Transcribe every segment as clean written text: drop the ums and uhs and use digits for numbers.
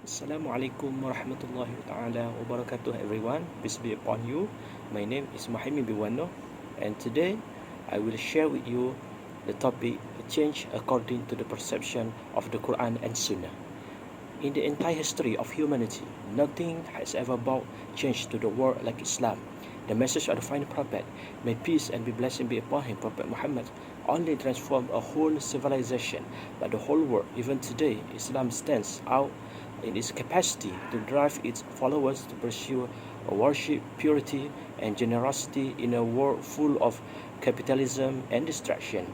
Assalamualaikum warahmatullahi ta'ala wabarakatuh everyone. Peace be upon you. My name is Muhaimien Bin Wan Noh, and today I will share with you the topic change according to the perception of the Quran and Sunnah. In the entire history of humanity, nothing has ever brought change to the world like Islam. The message of the final prophet, may peace and be blessing be upon him, Prophet Muhammad, only transformed a whole civilization, but the whole world. Even today, Islam stands out in its capacity to drive its followers to pursue worship, purity, and generosity in a world full of capitalism and distraction.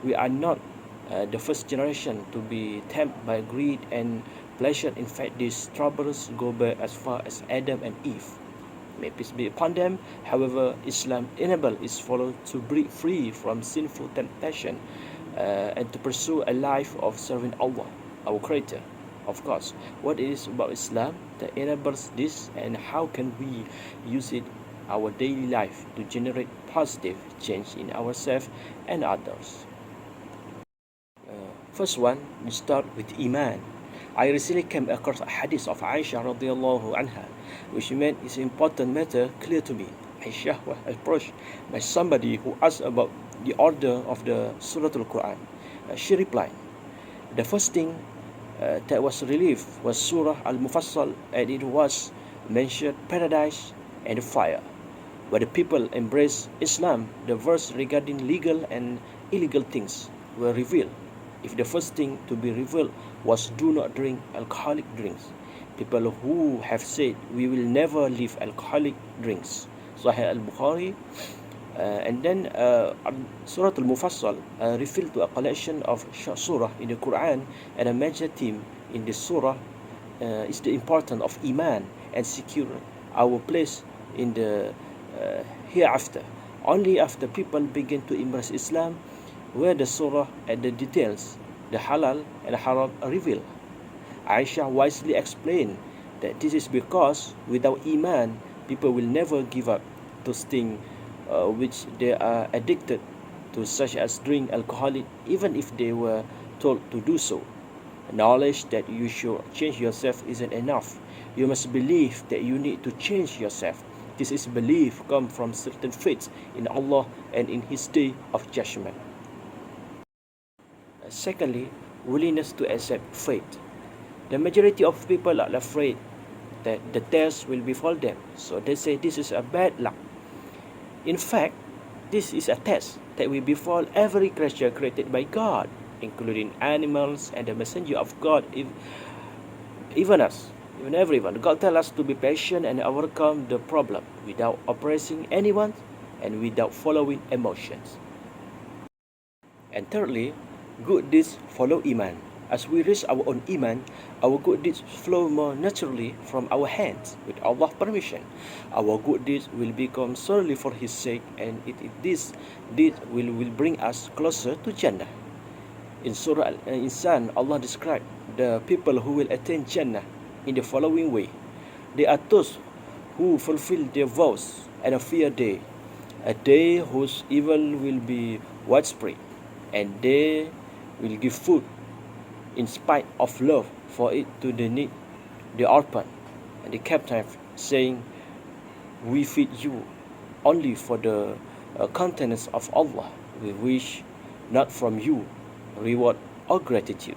We are not the first generation to be tempted by greed and pleasure. In fact, these troubles go back as far as Adam and Eve. May peace be upon them. However, Islam enables its followers to break free from sinful temptation and to pursue a life of serving Allah, our Creator. Of course, what is about Islam that enables this, and how can we use it our daily life to generate positive change in ourselves and others? First one, we start with Iman. I recently came across a hadith of Aisha radiallahu anha, which made this important matter clear to me. Aisha was approached by somebody who asked about the order of the Surah Al-Quran. She replied, the first thing that was relieved was Surah Al-Mufassal, and it was mentioned paradise and fire. When the people embraced Islam, the verse regarding legal and illegal things were revealed. If the first thing to be revealed was do not drink alcoholic drinks, people who have said we will never leave alcoholic drinks, Sahih al-Bukhari. And then Surah Al-Mufassal referred to a collection of surah in the Quran, and a major theme in the surah is the importance of Iman and secure our place in the hereafter. Only after people begin to embrace Islam were the surah and the details, the halal and haram, are revealed. Aisha wisely explained that this is because without Iman, people will never give up those things which they are addicted to, such as drink alcoholic, even if they were told to do so. Knowledge that you should change yourself isn't enough. You must believe that you need to change yourself. This is belief come from certain faith in Allah and in His day of judgment. Secondly, willingness to accept fate. The majority of people are afraid that the test will befall them, so they say this is a bad luck. In fact, this is a test that will befall every creature created by God, including animals and the messenger of God, even us, even everyone. God tells us to be patient and overcome the problem without oppressing anyone and without following emotions. And thirdly, good deeds follow Iman. As we reach our own Iman, our good deeds flow more naturally from our hands with Allah's permission. Our good deeds will become solely for His sake, and this deed will bring us closer to Jannah. In Surah Al-Insan, Allah described the people who will attain Jannah in the following way. They are those who fulfill their vows and fear day, a day whose evil will be widespread, and they will give food in spite of love for it to the need, the orphan and the captive, saying, we feed you only for the countenance of Allah. We wish not from you reward or gratitude.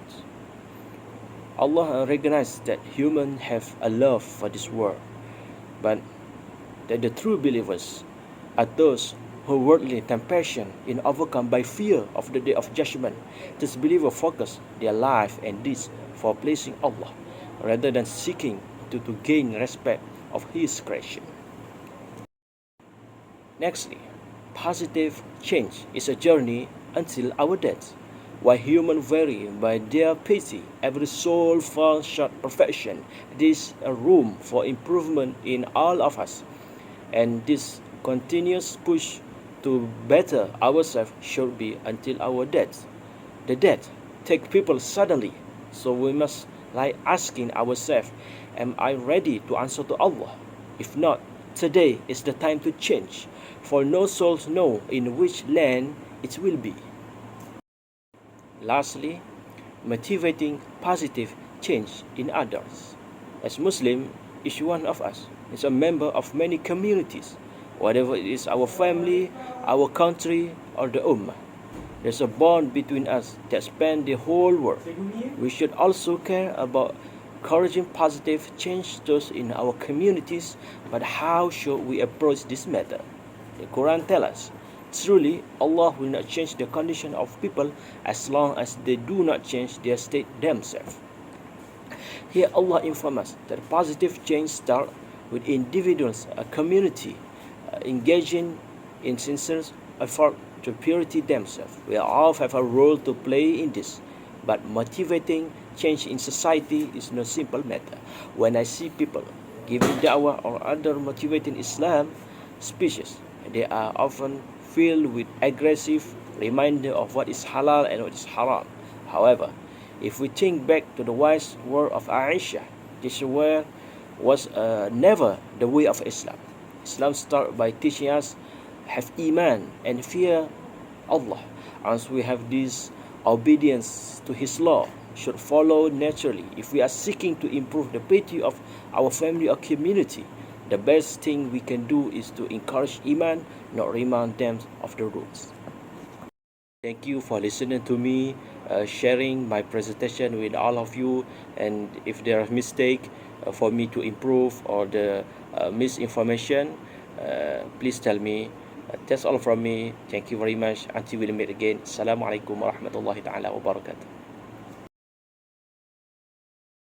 Allah recognizes that humans have a love for this world, but that the true believers are those who worldly temptation is overcome by fear of the day of judgment. These believers focus their life and deeds for pleasing Allah, rather than seeking to gain respect of His creation. Nextly, positive change is a journey until our death. While humans vary by their piety, every soul falls short of perfection. There is a room for improvement in all of us, and this continuous push to better ourselves should be until our death. The death takes people suddenly, so we must like asking ourselves, am I ready to answer to Allah? If not, today is the time to change, for no souls know in which land it will be. Lastly, motivating positive change in others. As Muslim, each one of us is a member of many communities, whatever it is our family, our country, or the Ummah. There's a bond between us that spans the whole world. We should also care about encouraging positive change those in our communities, but how should we approach this matter? The Quran tells us, truly Allah will not change the condition of people as long as they do not change their state themselves. Here Allah informs us that positive change starts with individuals, a community, engaging in sincere effort to purity themselves. We all have a role to play in this, but motivating change in society is no simple matter. When I see people giving da'wah or other motivating Islam speeches, they are often filled with aggressive reminder of what is halal and what is haram. However, if we think back to the wise word of Aisha, this way was never the way of Islam. Islam starts by teaching us have iman and fear Allah. As we have this obedience to His law should follow naturally. If we are seeking to improve the piety of our family or community, the best thing we can do is to encourage iman, not remind them of the rules. Thank you for listening to me, sharing my presentation with all of you. And if there are mistakes for me to improve or the misinformation, please tell me. That's all from me. Thank you very much. Until we meet again. Assalamualaikum warahmatullahi taala wabarakatuh.